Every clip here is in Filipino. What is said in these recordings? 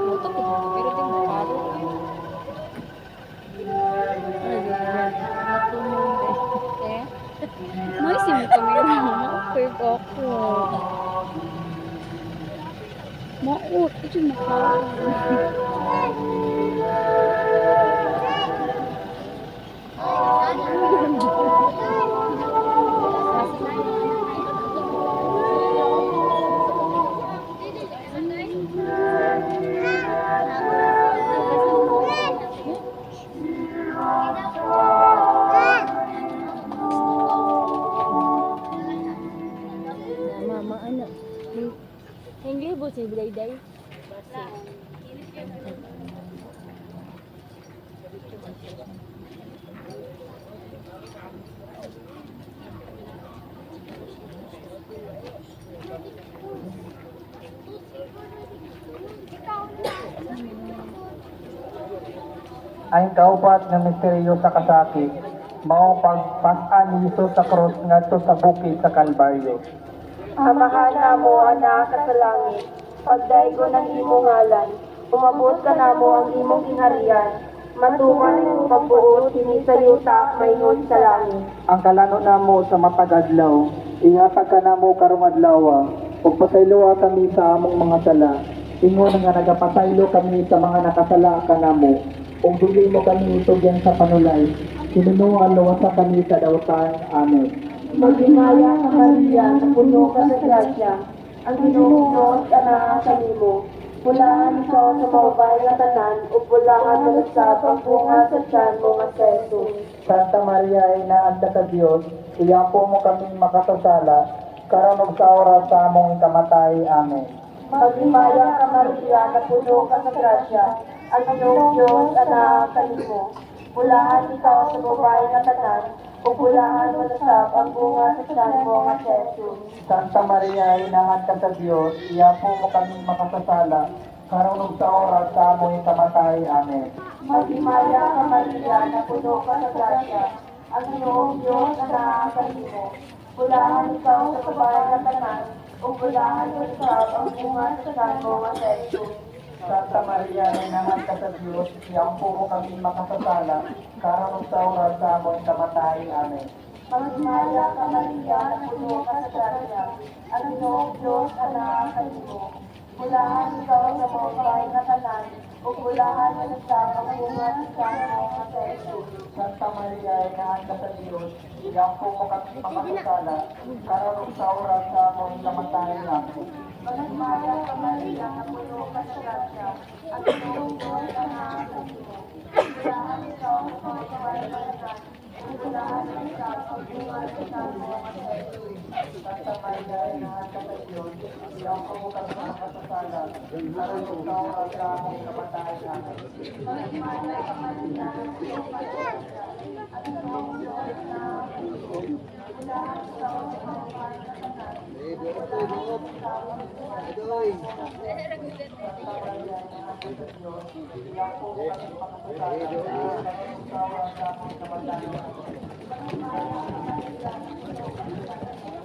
Moto po mo pero di mo paro eh. Eh, noisy mo kamera mo. Curve ako. Maut, ito makao. Mama, ano? Hindi po si Day. Ay kaupat ng misteryo sa kasakit, mao pagpasan ni Jesus sa cross ngadto sa bukid sa Kalbaryo. Amahan na mo, anak, ka sa langit. Pagdaigo ng imong ngalan, umabot ka na mo ang imong gingharian. Matuman ang pagbuot, sa yuta, mayroon sa langit. Ang kalano namo sa matag adlaw, ihatag ka namo karong adlaw, ug pasayloa kami sa among mga sala. Ingon nga nagapasaylo kami sa mga nakasala kanamo, ug dili mo kami itugyan sa panulay. Sinunuan luwasa kami sa dawtan. Amen. Maghimaya ka Maria, na puno ka sa grasya. Ang Ginoong Diyos, anak sa limo. Pulahan ikaw sa mababay na tanan, o pulahan mo sa pagbunga sa tiyan mo nga sa Jesus. Santa Maria, inaanda sa Dios, iyapo mo kami makasasala, karon ug sa oras sa among ikamatay. Amen. Maghimaya ka Maria, na puno ka sa grasya. Ang Ginoong Diyos, anak sa limo. Pulahan ikaw sa mababay na tanan, o pulahan mo sa pagbunga sa tiyan mo nga sa Jesus. Santa Maria, inaanda sa Dios, iyapo mo kami makasasala, karon ug sa oras sa among ikamatay. Amen. Maghimaya ka Maria, na puno ka sa grasya. Ang Ginoong Diyos, anak sa limo. Pulahan ikaw sa mababay na tanan, o pulahan mo sa pagbunga sa tiyan mo nga sa Jesus. Santa Maria, inaanda sa Dios, iyapo mo kami makasasala, karon ug sa oras sa among ikamatay. Amen. Maghimaya ka Maria, na puno ka sa grasya. Ang Ginoong Diyos, anak sa limo. Pulahan ikaw sa mababay na tanan, o pulahan mo sa pagbunga sa tiyan mo nga sa Jesus. Santa Maria, inaanda sa Dios, iyapo mo kami makasasala, karon ug sa oras sa among ikamatay. Amen. Maghimaya ka Maria, na puno ka sa grasya. Ang Ginoong Diyos, anak sa limo. Pulahan ikaw sa mababay na tanan, o pulahan mo sa pagbunga sa tiyan mo nga sa Jesus. Santa Maria, inaanda sa Dios, iyapo mo kami makasasala, karon ug sa oras sa among ikamatay. Amen. Maghimaya ka Maria, na puno ka sa grasya. Ang Ginoong Diyos, anak sa limo. Pulahan ikaw sa mababay na tanan, o pulahan mo sa pagbunga sa tiyan mo nga sa Jesus.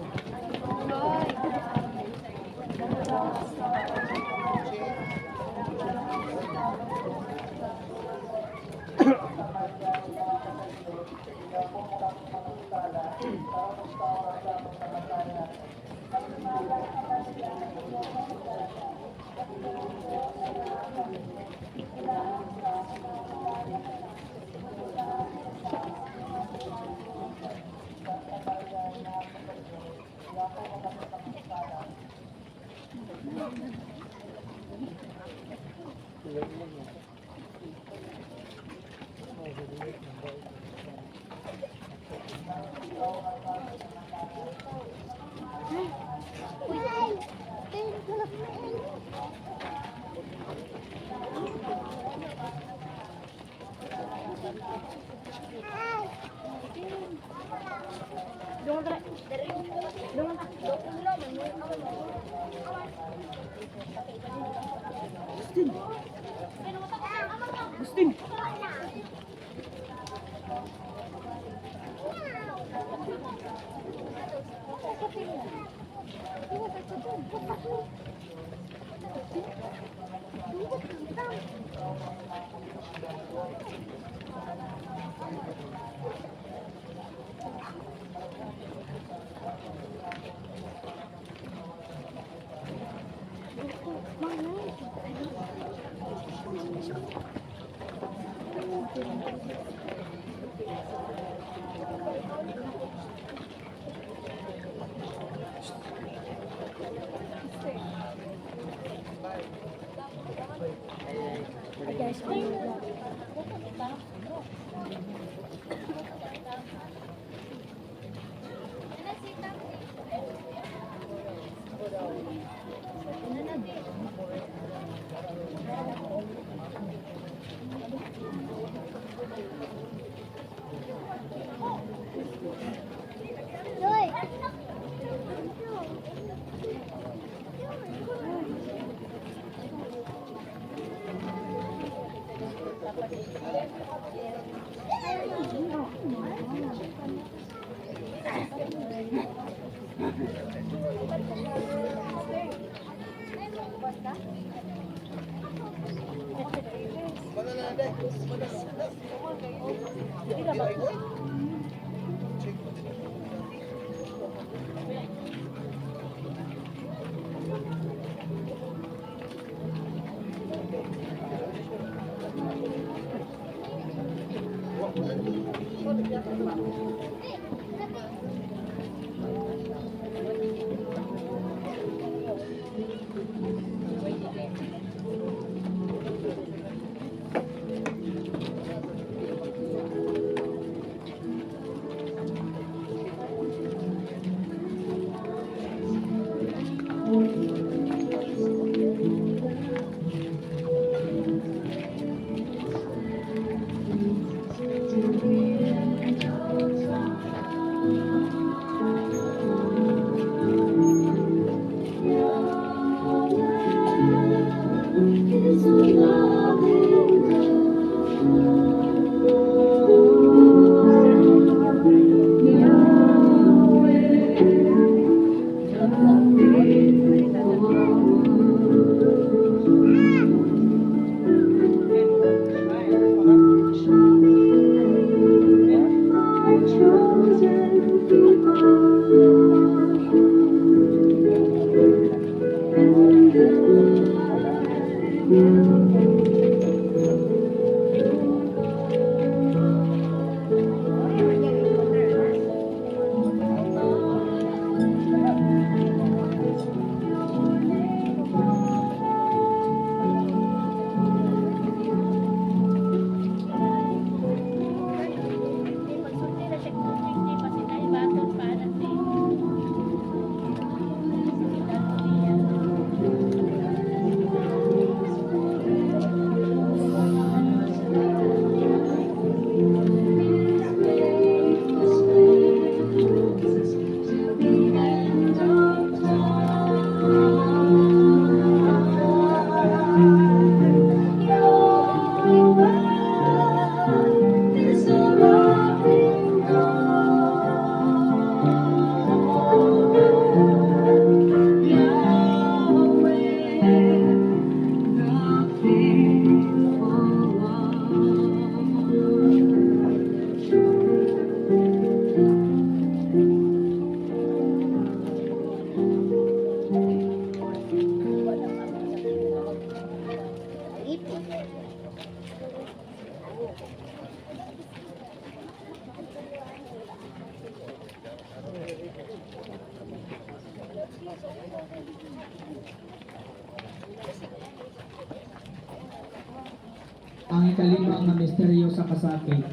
Ang ikalimang nga misteryo sa kasakit,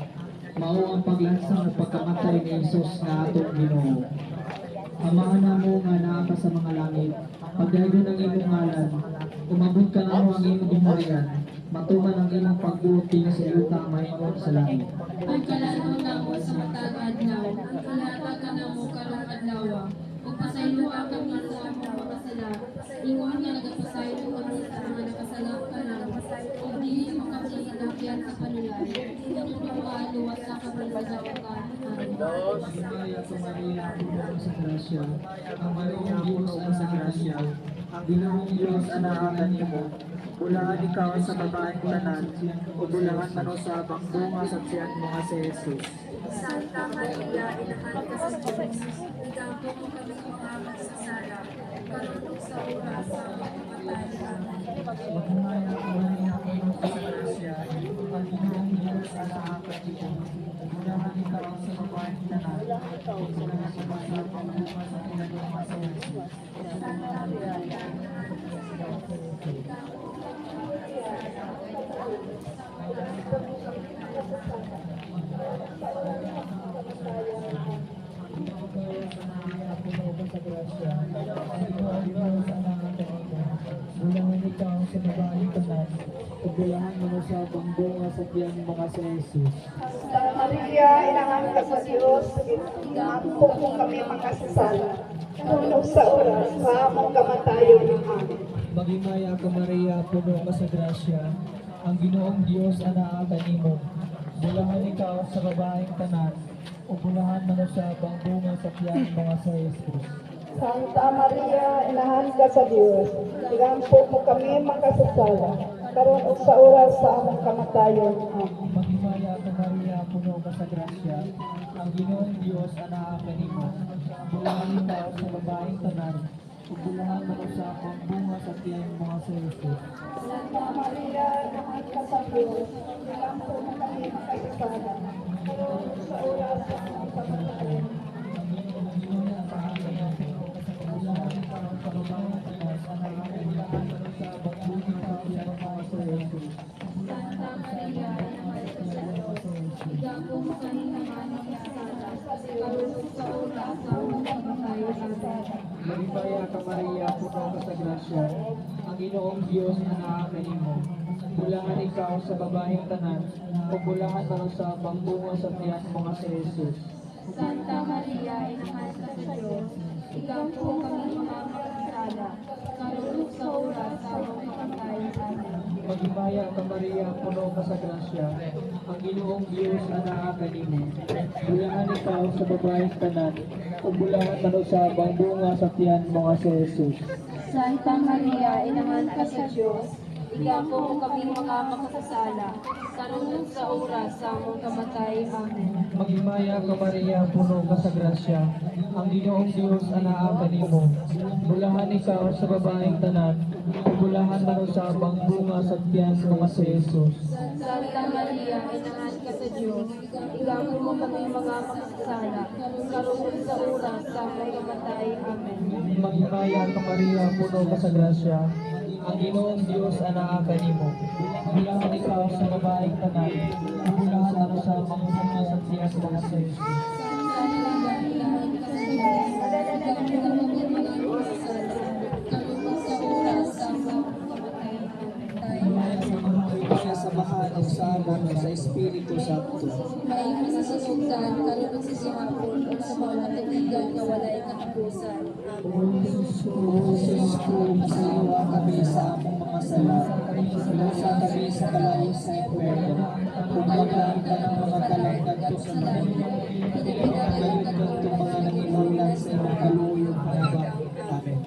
mao ang paglansang ug pagkamatay ni Hesus nga atong Ginoo. Amahan namo nga naa ka sa mga langit, pagdaygon ang imong ngalan, umabot ka namo ang imong giharian, matuman ang imong pagbuot dinhi sa yuta mahingon sa langit. Ang kalanaw namo sa matag adlaw, ang kalatag ka namo karong adlaw, ug pasayloa kami sa among mga sala. Ingon nga nagapasaylo kami sa mga nakasala ka namo, ug dili makapasidakyan sa panulay. Ug maaluwas sa kami sa dawakan. Maria, Maria, puno sa grasya, ang Maria Diyos ang sa grasya, ang Ginoong Diyos anahan nimo. Bulahan ikaw sa babaeng tanan, o bulahan manusabang bunga sa tiyan mo nga si Jesus. Santa Maria, inahan ka sa Diyos, igampo mo kami mga magsasala, karunong sa oras sa pagkamatay. Amen. Magmaya ka Maria, puno ka sa grasya, ang Ginoong Diyos anahan nimo. Bulahan ikaw sa babaeng tanan, o bulahan manusabang bunga sa tiyan mo nga si Jesus. Bulahan ikaw sa babaeng tanan, o bulahan mo sa bunga sa tiyan mo nga si Jesus. Santa Maria, inahan ka sa Diyos, igampo mo kami makasasala, karunong sa oras sa among kamatayon. Amen. Magimaya ka Maria, puno ka sa grasya, ang Ginoong Diyos anaatan nimo. Bulahan ikaw sa babaeng tanan, o bulahan manusabang bunga sa tiyan mo nga si Jesus. Santa Maria, inahan ka sa Diyos, igampo mo kami makasasala, karunong sa oras sa among kamatayon. Amen. Magimaya ka Maria, puno ka sa grasya, ang Ginoong Diyos anaatan nimo. Bulahan ikaw sa babaeng tanan, o bulahan manusabang bunga sa tiyan mo nga si Jesus. Santa Maria, inahan ka sa Diyos, igampo mo kami makasasala, karunong sa oras sa among kamatayon. Santa Maria, inahan ka sa Diyos, igampo mo kami mga magsasala, karunong sa oras sa pagkamatay. Amen. Maligaya ka Maria, puno ka sa grasya, ang Ginoong Diyos anaatan nimo. Bulahan ikaw sa babaeng tanan, o bulahan manusabang bunga sa tiyan mo nga si Jesus. Santa Maria, inahan ka sa Diyos, igampo mo kami mga magsasala, karunong sa oras sa pagkamatay. Amen. Magimaya ka Maria, puno ka sa grasya, ang Ginoong Diyos anaatan nimo. Bulahan ikaw sa babaeng tanan, o bulahan manusabang bunga sa tiyan mo nga si Jesus. Santa Maria, inahan ka sa Diyos, igampo mo kami mga makasasala, karunong sa oras sa among kamatay. Amen. Magimaya ka Maria, puno ka sa grasya, ang Ginoong Diyos anaatan nimo. Bulahan ikaw sa babaeng tanan, o bulahan manusabang bunga sa tiyan mo nga si Jesus. Santa Maria, inahan ka sa Diyos, igampo mo kami mga makasasala, karunong sa oras sa among kamatay. Amen. Magimaya ka Maria, puno ka sa grasya, ang Ginoong Diyos anaatan nimo. Bulahan ikaw sa babaeng tanan, o bulahan manusabang bunga sa tiyan mo nga si Jesus. Santa Maria, inahan ka sa Diyos, igampo mo kami mga makasasala, karunong sa oras sa among kamatay. Kaya sa mahal o sa anak o sa Espiritu Santo. May masasunugdan, karunong sa sihapon, o sa mga katubigan na walay katapusan. O Jesus ko, masaliwa kami sa among mga sala, sa kami sa kalayo sa impyerno, kumbagaan ka ng mga kalangkad sa mga pinagayod ka itong mga nangimulan sa imong kaluyong hanggang. Amen.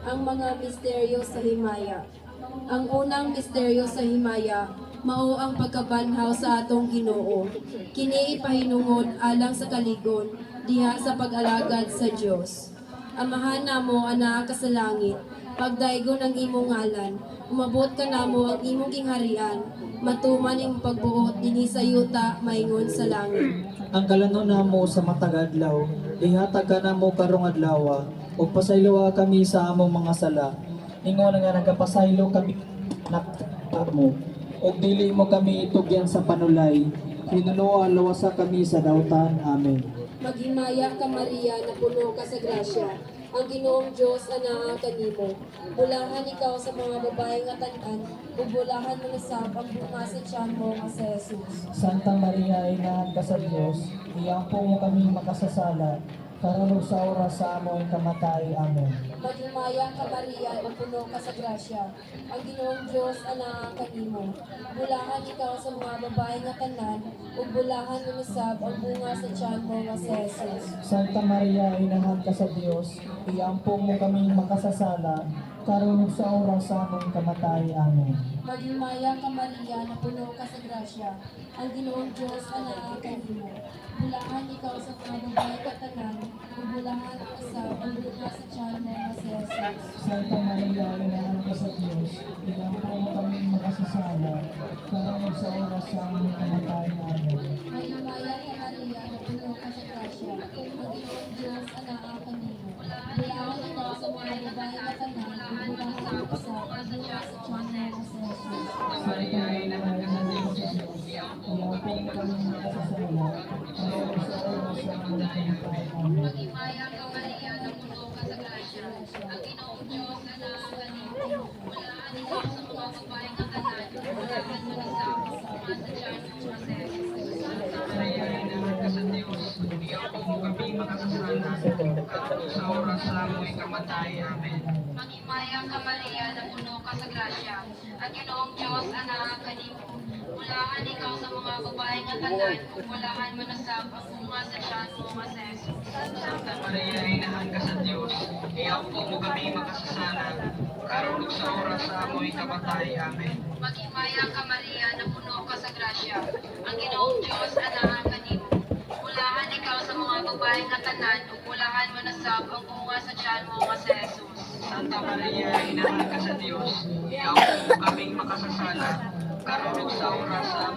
ang mga misteryo sa himaya. Ang unang misteryo sa himaya, mao ang pagkabanhaw sa atong Ginoo. Kini ipahinungod alang sa kaligon diha sa pag-alagad sa Dios. Amahan namo ana ka sa langit, pagdaygon ang imong ngalan, umabot ka namo ang imong gingharian, matuman imong pagbuot dinhi sa yuta maingon sa langit. Ang kalanon namo sa matag adlaw, ihatag ka namo karong adlaw, ug pasayloa kami sa among mga sala. Ingon nga nagapasaylo kami mo, ug dili mo kami itugyan sa panulay. Hinuluwa lawasa kami sa dautan. Amen. Maghimaya ka Maria na puno ka sa grasya. Ang Ginoong Diyos anaa kanimo. Bulahan ikaw sa mga babae nga tan-an, ug bulahan mo nasab ang bunga sa tiyan mo nga si Jesus. Santa Maria, inahan ka sa Dios, iyampo mo kami makasasala, karon sa oras sa among kamatay. Amen. Maghimaya ka Maria na puno ka sa grasya. Ang Ginoong Diyos anaa kanimo. Bulahan ikaw sa mga babae nga tanan, ug bulahan mo nasab ang bunga sa tiyan mo nga si Jesus. Santa Maria, inahan ka sa Dios, iyampo mo kami makasasala, karon sa oras sa among kamatay. Amen. Maghimaya ka Maria na puno ka sa grasya. Ang Ginoong Diyos anaa kanimo. Bulahan ikaw sa mga babae nga tanan, ug bulahan mo nasab ang bunga sa tiyan mo nga si Jesus. Santa Maria, inahan ka sa Diyos, iyampo mo kami makasasala, karon sa oras sa among kamatay. Amen. Maghimaya ka Maria na puno ka sa grasya. Ang Ginoong Diyos anaa kanimo. Bulahan ikaw sa mga babae nga tanan, ug bulahan mo nasab ang bunga sa tiyan mo nga si Jesus. Santa Maria, inahan ka sa Diyos, iyampo mo kami makasasala, karon sa oras sa among kamatay. Amen. Maghimaya ka Maria na puno ka sa grasya. Ang Ginoong Diyos anaa kanimo. Bulahan ikaw sa mga babae nga tanan, ug bulahan mo nasab ang bunga sa tiyan mo nga si Jesus. Maghimaya ka Maria na puno ka sa grasya. Ang Ginoong Diyos anaa kanimo. Bulahan ikaw sa mga babae nga tanan, ug bulahan mo nasab ang bunga sa tiyan mo nga si Jesus. Santa Maria, inahan ka sa Diyos, iyampo mo kami makasasala, karon sa oras sa amoy kamatay. Amen. Maghimaya ka Maria na puno ka sa grasya. Ang Ginoong Diyos anaa kanimo. Bulahan ikaw sa mga babae nga tanan, ug bulahan mo nasab ang bunga sa tiyan mo nga si Jesus. Santa Maria, inahan ka sa Diyos, iyampo mo kaming makasasala,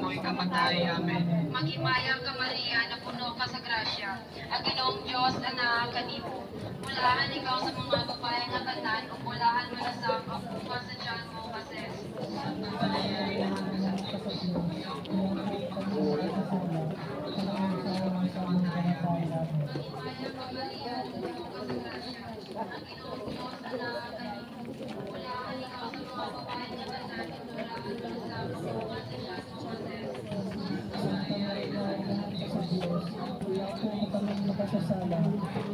karon sa oras sa amoy kamatay. Amen. Maghimaya ka Maria na puno ka sa grasya. Ang Ginoong Diyos anaa kanimo. Bulahan ikaw sa mga babae nga tanan, ug bulahan mo nasab ang bunga sa tiyan mo nga si Jesus. Santa Maria, inahan ka sa Diyos, iyampo mo kaming makasasala, karon sa oras sa among kamatay. Amen. Maghimaya ka Maria na puno ka sa grasya. Ang Ginoong Diyos anaa kanimo. Bulahan ikaw sa mga babae nga tanan, ug bulahan mo nasab ang bunga sa tiyan mo nga si Jesus. Santa Maria, inahan ka sa Diyos, iyampo mo kaming makasasala,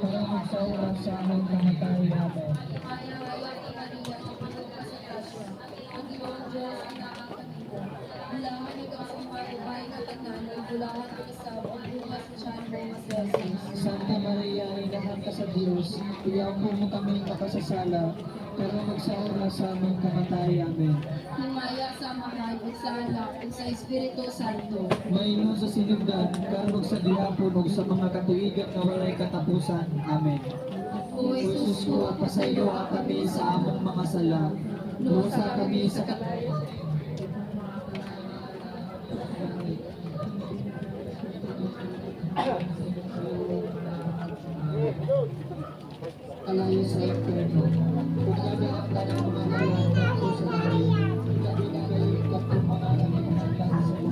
karon sa oras sa among kamatay. Amen. Maghimaya ka Maria na puno ka sa grasya. Ang Ginoong Diyos anaa kanimo. Bulahan ikaw sa mga babae nga tanan, ug bulahan mo nasab ang bunga sa tiyan mo nga si Jesus. Santa Maria, inahan ka sa Diyos, iyampo mo kami makasasala, karon sa oras sa among kamatay. Amen. Himaya sa Amahan, ug sa Anak, ug sa Espiritu Santo. Maingon sa sinugdan, karon sa gihapon ug sa mga katuigan nga walay katapusan. Amen. O O Jesus ko, pasaylo kami sa among mga sala, lusa kami sa kalayo sa impyerno. Kung kami ang tanang mga lalaki ko sa langit, kami na kayo ikatong mga nagiging sa mga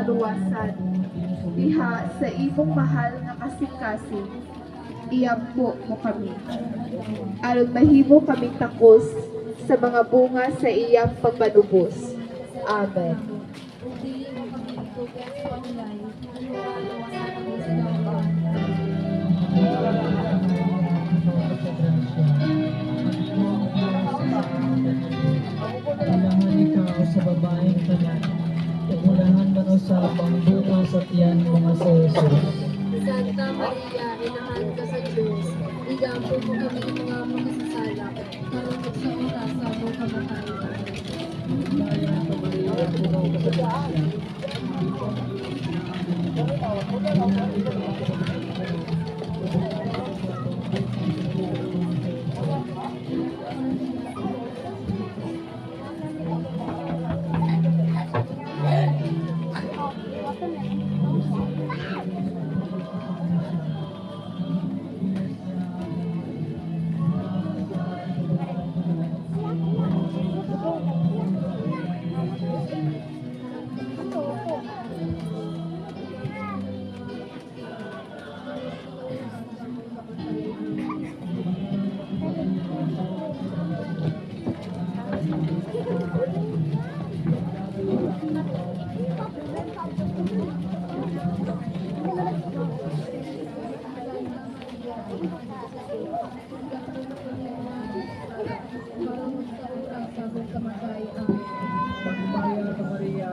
kaluwasan. Diha sa imong mahal nga kasing-kasing, iyampo mo kami. Aron mahimo kaming takos sa mga bunga sa iyang pagpanubos. Amen. Dili mo kami tugas sa online, kaluwasan kami sa dapat. Kailangan ikaw sa babaeng tanan, ugulahan man usabang bunga sa tiyan mga sa Jesus. Santa Maria, inahan ka sa Diyos, igampo mo kami mga makasasala, karunod sa oras sa among kamatayan. Kaya ka Maria, puno ka sa grasya. Magmaya ka Maria,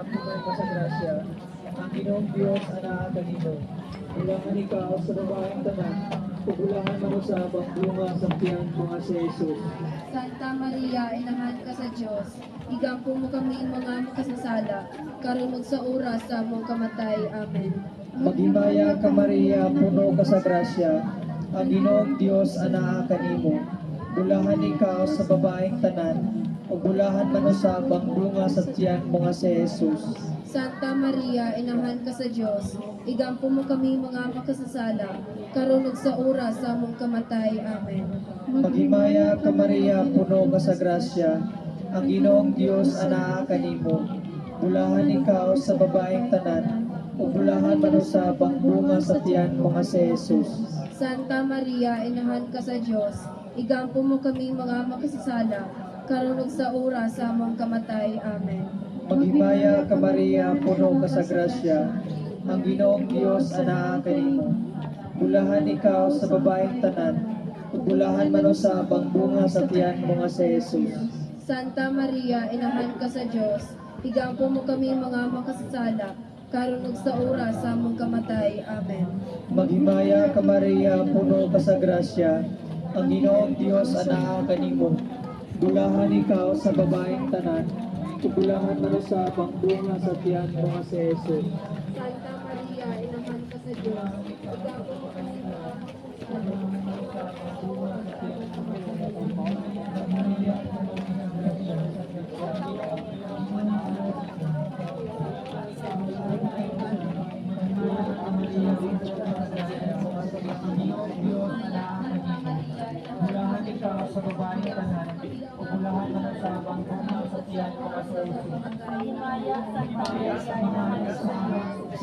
puno ka sa grasya. Ang Ginoong Diyos anak kanino. Ulangan ikaw sa babaeng tanan, ugulahan man usabang bunga sa tiyan mga sa Jesus. Santa Maria, inahan ka sa Diyos, igampo mo kami mga makasasala, karunod sa oras sa among kamatay. Amen. Maghimaya ka Maria, puno ka sa grasya. Ang Ginoong Diyos anak kanimo. Bulahan ikaw sa babaeng tanan, ugulahan man usabang bunga sa tiyan mga sa Jesus. Santa Maria, inahan ka sa Diyos, igampo mo kami mga makasasala, karunod sa oras sa among kamatay. Amen. Maghimaya ka Maria, puno ka sa grasya. Ang Ginoong Diyos anak kanimo. Bulahan ikaw sa babaeng tanan, ugulahan man usabang bunga sa tiyan mga sa Jesus. Santa Maria, inahan ka sa Diyos, igampo mo kami mga makasasala, karunod sa oras sa among kamatay. Amen. Maghimaya ka Maria, puno ka sa grasya. Ang Ginoong Diyos anak kanimo. Bulahan ikaw sa babaeng tanan, ugulahan man usabang bunga sa tiyan mga sa Jesus. Santa Maria, inahan ka sa Diyos, igampo mo kami mga makasasala, karunod sa oras sa among kamatay. Amen. Maghimaya ka Maria, puno ka sa grasya. Ang Ginoong Diyos anak kanimo. Bulahan ikaw sa babaeng tanan, ugulahan man usabang bunga sa tiyan mga sa Jesus. Santa Maria, inahan ka sa Diyos, igampo mo kami mga makasasala, Bulahan ikaw sa babaeng tanan, ugulahan man usabang bunga sa tiyan mga sa Jesus. Himaya sa mahal sa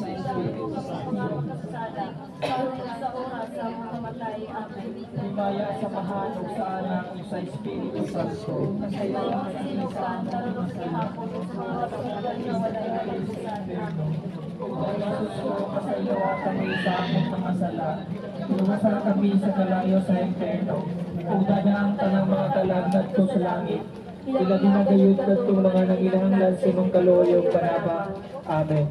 Espiritu Santo. Himaya sa mahal ug sa anak ug sa Espiritu Santo. Kasayawa kami sa among mga sala. Luwasan kami sa kalayo sa impierno. Ug dadaang tanang mga kalagnat ko sa langit. Ila ginagayud kadtong mga nanginahanglan sa imong kaloyo panaba. Amen.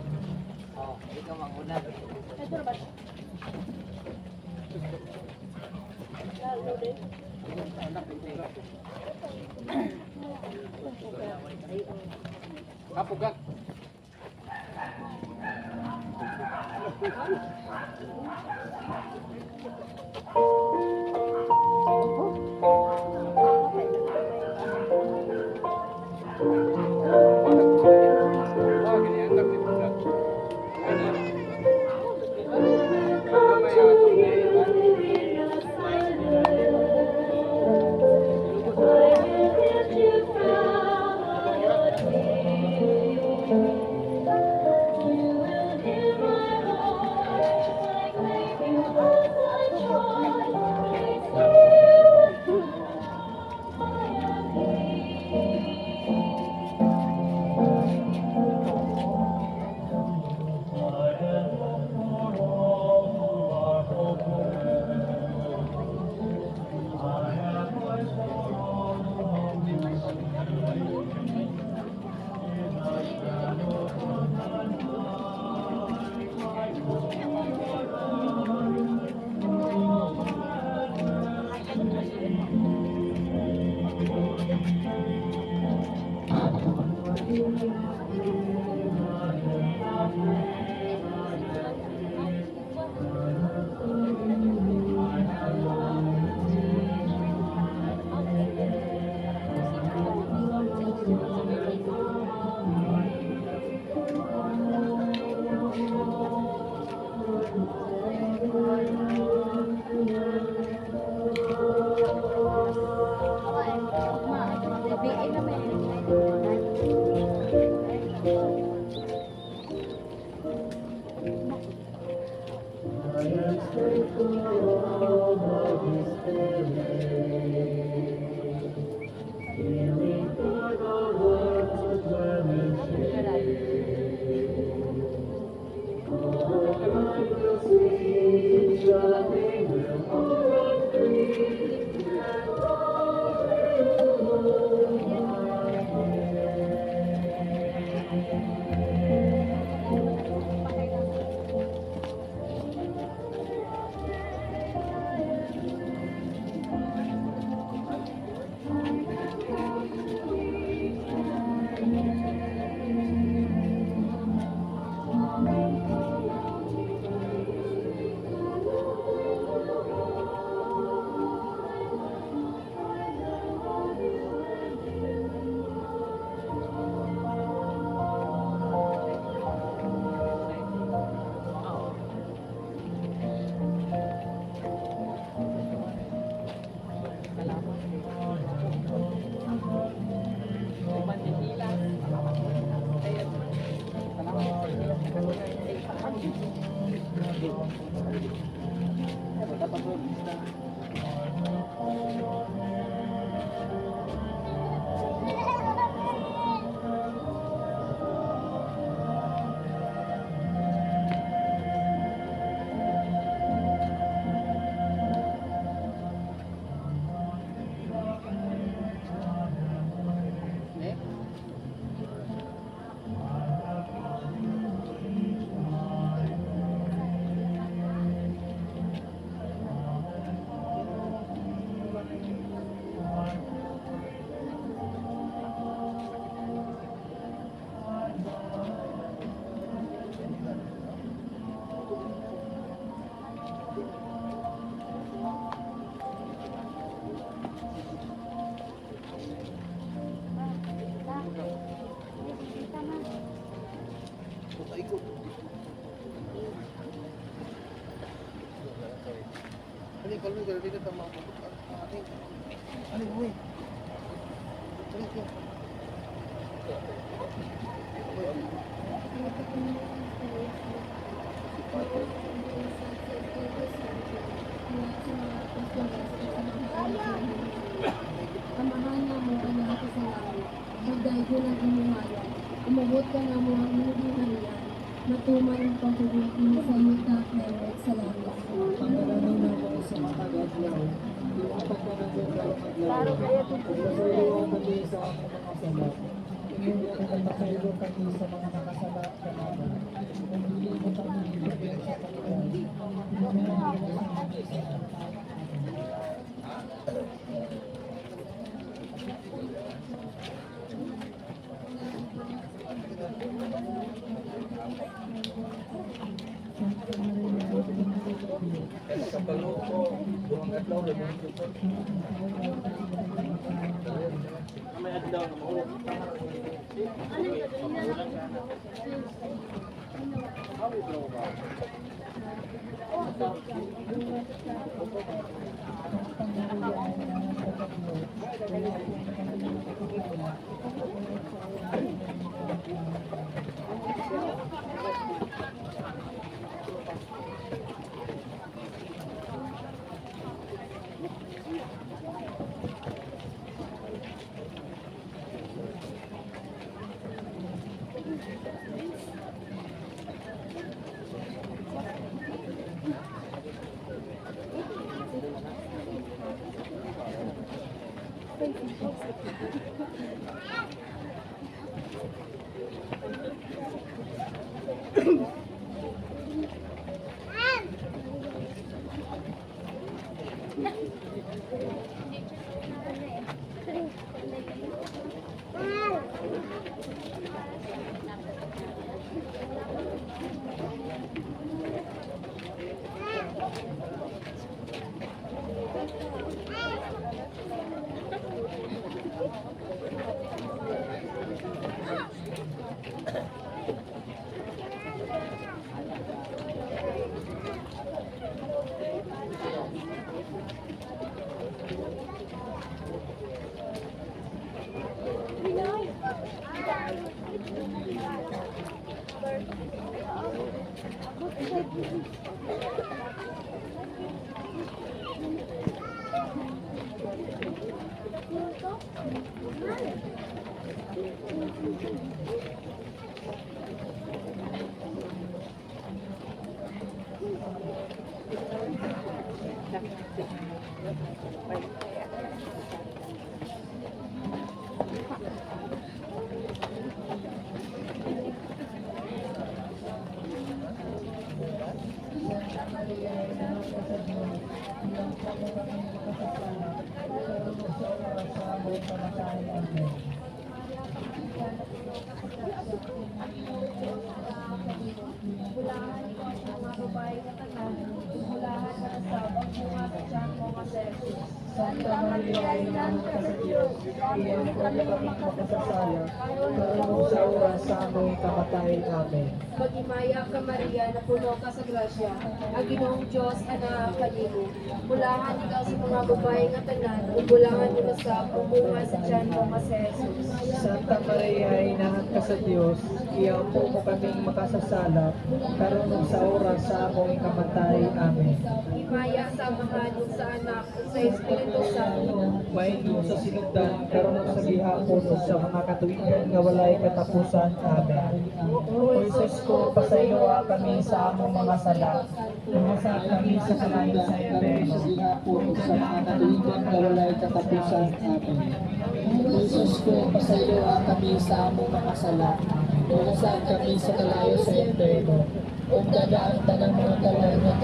Ano yung kalmi? Dito tama ako. Ano yung uwi? Ano yung Amahan na mo ang mga kasalanan. Magdahil ko ng imuhala. Umabot ka na mo ang iyong halian. Matuman ang pagkubuti sa iyo takay at sa langit. Pangalanan na mo sa matag-adlaw, yung pagpanagod ng adlaw, pagpasaylo kami sa aming mga sala, yung pagpasaylo kami sa mga nakasala ka naman, kung hindi mo kami ibigay sa Panginoon, yung mga kami sa Santa Maria, ina ng sa Diyos, iyan po na kami makasasala, karunong sa oras sa aming kamatayan. Amen. Magimaya ka Maria, na puno ka sa grasya. Ang Ginoong Diyos ana kanimo. Bulahan ikaw sa mga babae nga tanan, ug bulahan ni sa bunga sa tiyan mo nga si Jesus. Santa Maria, ina ng sa Diyos, iyan po mo kaming makasasala, karunong sa oras sa aming kamatayan. Amen. Himaya sa amahan ug sa anak ug sa Espiritu Santo. Mahingo sa sinugdan, karunong sa gihapon ug sa mga katuigan nga walay katapusan. Amen. O Jesus ko, pasayloa kami sa among mga sala. Lumasad kami sa kalayo sa impyerno. Gihapon sa mga katuigan nga walay katapusan. Amen. Jesus ko, pasayloa kami sa among mga sala. Lumasad kami sa kalayo sa impyerno. Ug dadaan tanang mga kalangat